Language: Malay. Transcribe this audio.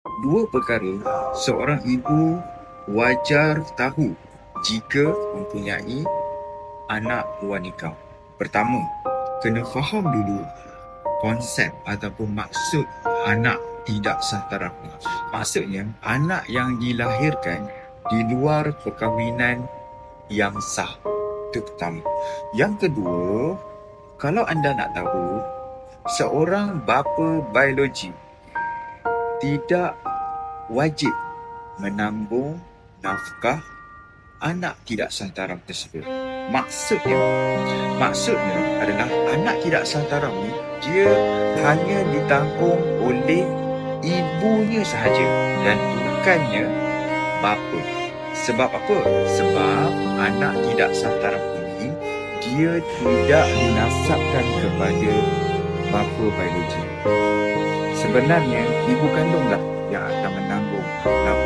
Dua perkara seorang ibu wajar tahu jika mempunyai anak wanita. Pertama, kena faham dulu konsep ataupun maksud anak tidak sah taraf. Maksudnya, anak yang dilahirkan di luar perkahwinan yang sah. Itu pertama. Yang kedua, kalau anda nak tahu, seorang bapa biologi tidak wajib menanggung nafkah anak tidak sah taraf tersebut. Maksudnya adalah anak tidak sah taraf ni dia hanya ditanggung oleh ibunya sahaja dan bukannya bapa. Sebab apa? Sebab anak tidak sah taraf ini dia tidak dinasabkan kepada bapa biologi. Sebenarnya ibu kandunglah yang akan menanggung nafkah